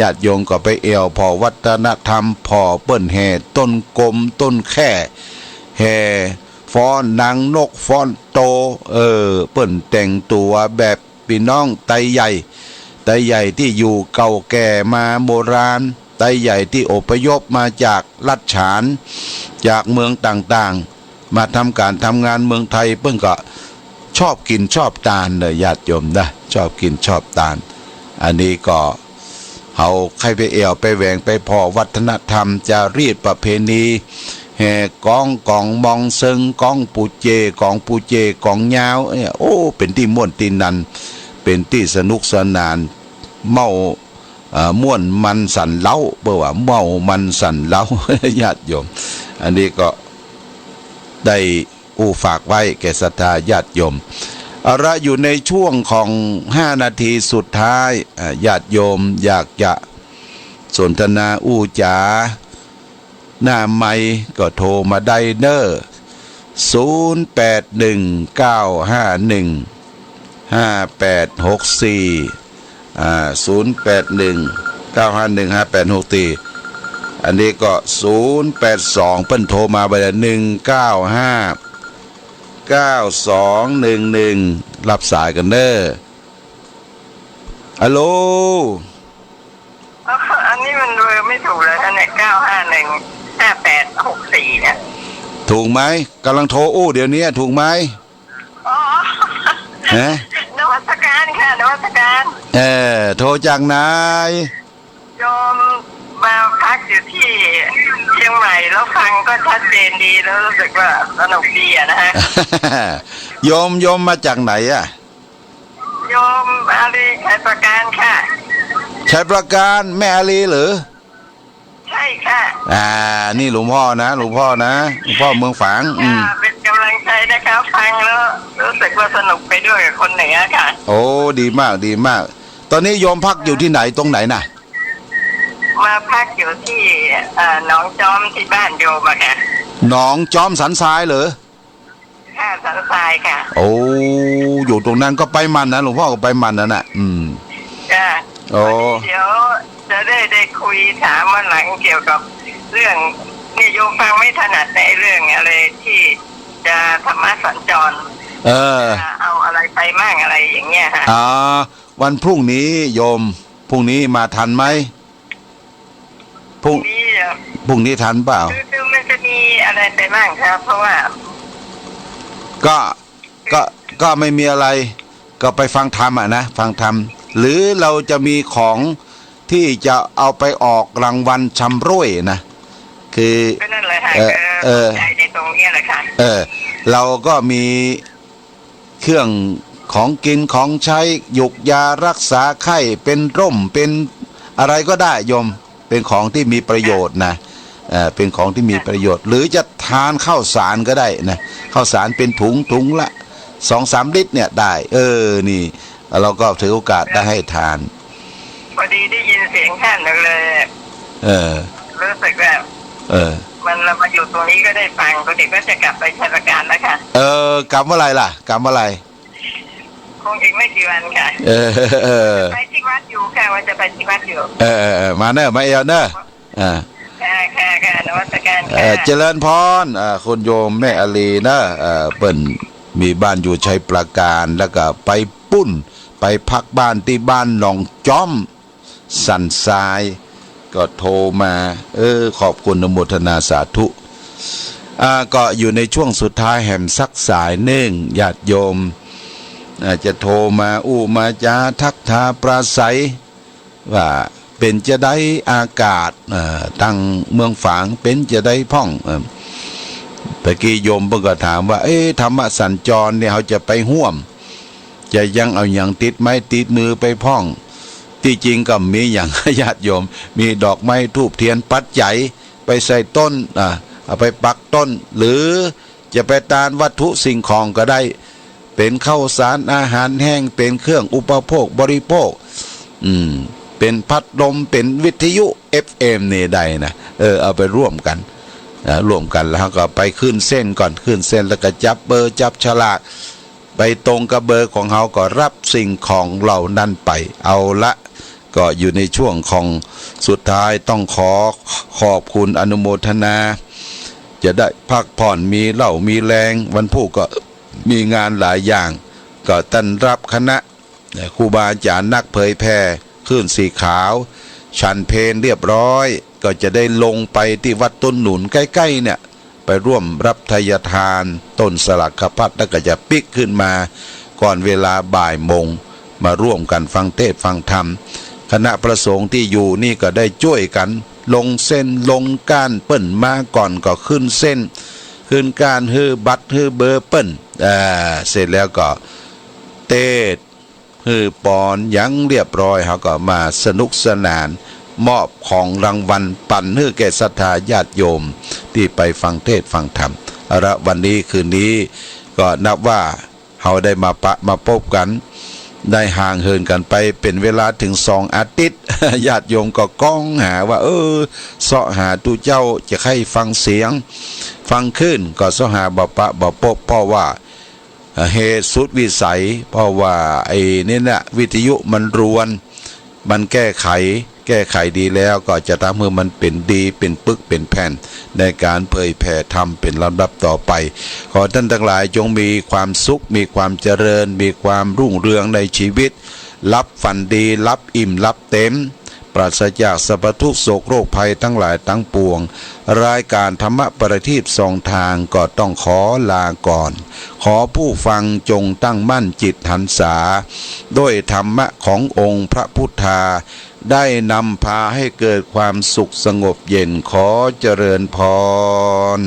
ญาติโยมก็ไปเอวพอวัฒนธรรมพอเปิ้นแห่ต้นกลมต้นแค่แห่ฟ้อนนางนกฟ้อนโตเปิ้นแต่งตัวแบบพี่น้องไตใหญ่ที่อยู่เก่าแก่มาโบราณ ไตใหญ่ที่อพยพมาจากลัดฉานจากเมืองต่างๆมาทำการทำงานเมืองไทยเพิ่งก็ชอบกินชอบทานเลยญาติโยมนะชอบกินชอบทานอันนี้ก็เขาใครไปเอวไปแหวงไปพอวัฒนธรรมจารีตประเพณีแห่กองมองเซิงกองปูเจกองยาวเนี่ยโอ้เป็นที่ม่วนที่นันเป็นที่สนุกสนานเมาม่วนมันสั่นเล้าเปล่าว่าเมามันสั่นเล้า ญาติโยมอันนี้ก็ได้ฝากไว้แก่ศรัทธาญาติโยมเอาละอยู่ในช่วงของ5 นาทีสุดท้ายญาติโยมอยากจะสนทนาจ๋าหน้าไมค์ก็โทรมาได้เน้อ0819515864 อันนี้ก็082เพิ่นโทรมาไปแล้ว1959211รับสายกันเด้อฮัลโหลอันนี้มันเบอร์ไม่ถูกเลยเนี่ย9515864เนี่ยถูกไหมกำลังโทรเดี๋ยวนี้ถูกไหมอ๋อฮะนวัตการค่ะนวัตการโทรจากไหนโยมมาพักอยู่ที่เชียงใหม่แล้วฟังก็ชัดเจนดีแล้วรู้สึกว่าสนุกดีนะฮะ โยมมาจากไหนอะโยมอาลีชัยประการค่ะชัยประการแม่อาลีหรือใช่ค่ะนี่หลวงพ่อนะหลวงพ่อเมืองฝางเป็นกำลังใจนะครับฟังแล้วรู้สึกว่าสนุกไปด้วยกับคนเหนือค่ะโอ้ดีมากดีมากตอนนี้โยมพักอยู่ที่ไหนตรงไหนน่ะมาพักอยู่ที่หนองจอมที่บ้านโยมอะค่ะหนองจอมสันทรายเหรอค่ะสันทรายค่ะโอ้อยู่ตรงนั้นก็ไปมันนะหลวงพ่อก็ไปมันนั่นน่ะจ้าโอ้เดี๋ยวจะได้คุยถามวันหลังเกี่ยวกับเรื่องนี่โยมฟังไม่ถนัดในเรื่องอะไรที่จะธรรมะสัญจรเอาอะไรไปมั่งอะไรอย่างเงี้ยฮะวันพรุ่งนี้โยมพรุ่งนี้มาทันไหมพรุ่งนี้ทันเปล่าคือมันจะมีอะไรไปบ้างครับเพราะว่าก็ไม่มีอะไรก็ไปฟังธรรมนะฟังธรรมหรือเราจะมีของที่จะเอาไปออกรางวัลชำร่วยนะคือนั่นเลยค่ะใจในตรงนี้แหละค่ะเราก็มีเครื่องของกินของใช้หยุกยารักษาไข้เป็นร่มเป็นอะไรก็ได้โยมเป็นของที่มีประโยชน์นะเป็นของที่มีประโยชน์หรือจะทานข้าวสารก็ได้นะข้าวสารเป็นถุงละ 2-3 ลิตรเนี่ยได้นี่เราก็ถือโอกาสได้ให้ทานพอดีได้ยินเสียงท่านเลยรู้สึกแบบมันเรามาอยู่ตรงนี้ก็ได้ฟังตอนเด็กก็จะกลับไปชัยประการแล้วค่ะกลับเมื่อไรล่ะกลับเมื่อไรคงอีกไม่กี่วันค่ะไปที่วัดอยู่ค่ะว่าจะไปที่วัดอยู่มาเนอะมาเอลเนอะค่ะนวัตการเจริญพรคุณโยมแม่อาลีนะเปิ้นมีบ้านอยู่ชัยประการแล้วก็ไปปุ้นไปพักบ้านที่บ้านหนองจอมสันทรายก็โทรมาขอบคุณอนุโมทนาสาธุก็อยู่ในช่วงสุดท้ายแห่มสักสายหนึ่งญาติโยมจะโทรมามาจาทักทาปราศัยว่าเป็นจะได้อากาศตั้งเมืองฝางเป็นจะได้พ่องตะกี้โยมเพิ่งก็ถามว่าธรรมสัญจรเนี่ยเขาจะไปห่วมจะยังเอาอย่างติดไม้ติดมือไปพ่องที่จริงก็มีอย่างญาติโยมมีดอกไม้ธูปเทียนปัจจัยไปใส่ต้นเอาไปปักต้นหรือจะไปตานวัตถุสิ่งของก็ได้เป็นข้าวสารอาหารแห้งเป็นเครื่องอุปโภคบริโภคเป็นพัดลมเป็นวิทยุ FM นี่ได้นะเอาไปร่วมกันแล้วก็ไปขึ้นเส้นก่อนขึ้นเส้นแล้วก็จับเบอร์จับฉลากไปตรงกับเบอร์ของเขาก็รับสิ่งของเหล่านั้นไปเอาละก็อยู่ในช่วงของสุดท้ายต้องขอบคุณอนุโมทนาจะได้พักผ่อนมีเหล้ามีแรงวันพุธก็มีงานหลายอย่างก็ต้อนรับคณะครูบาอาจารย์นักเผยแพร่คลื่นสีขาว ฉันเพลเรียบร้อยก็จะได้ลงไปที่วัดต้นหนุนใกล้ๆเนี่ยไปร่วมรับทายทานต้นสลักพัดแล้วก็จะปิกขึ้นมาก่อนเวลาบ่ายโมงมาร่วมกันฟังเทศน์ฟังธรรมคณะประสงค์ที่อยู่นี่ก็ได้ช่วยกันลงเส้นลงก้านเปิ้นมาก่อนก็ขึ้นเส้นขึ้นก้านฮือบัตรฮือเบอร์เปิ้นเสร็จแล้วก็เทศน์ฮือปอนยังเรียบร้อยเขาก็มาสนุกสนานมอบของรางวัลปั่นฮือแก่ศรัทธาญาติโยมที่ไปฟังเทศน์ฟังธรรมวันนี้คืนนี้ก็นับว่าเขาได้มาพบกันได้ห่างเหินกันไปเป็นเวลาถึง2 อาทิตย์ ญาติโยมก็ก้องหาว่าเสาะหาตูเจ้าจะให้ฟังเสียงฟังขึ้นก็เสาะหาบ่ปะบ่พบเพราะว่าเหตุสุดวิสัยเพราะว่าไอ้นี่น่ะวิทยุมันรวนมันแก้ไขดีแล้วก็จะทำให้มันเป็นดีเป็นปึกเป็นแผ่นในการเผยแผ่ธรรมเป็นลำดับต่อไปขอท่านทั้งหลายจงมีความสุขมีความเจริญมีความรุ่งเรืองในชีวิตรับฝันดีรับอิ่มรับเต็มปราศจากสรรพทุกข์โศกโรคภัยทั้งหลายทั้งปวงรายการธรรมประทีปส่องทางก็ต้องขอลาก่อนขอผู้ฟังจงตั้งมั่นจิตหันษาด้วยธรรมะขององค์พระพุทธาได้นำพาให้เกิดความสุขสงบเย็นขอเจริญพร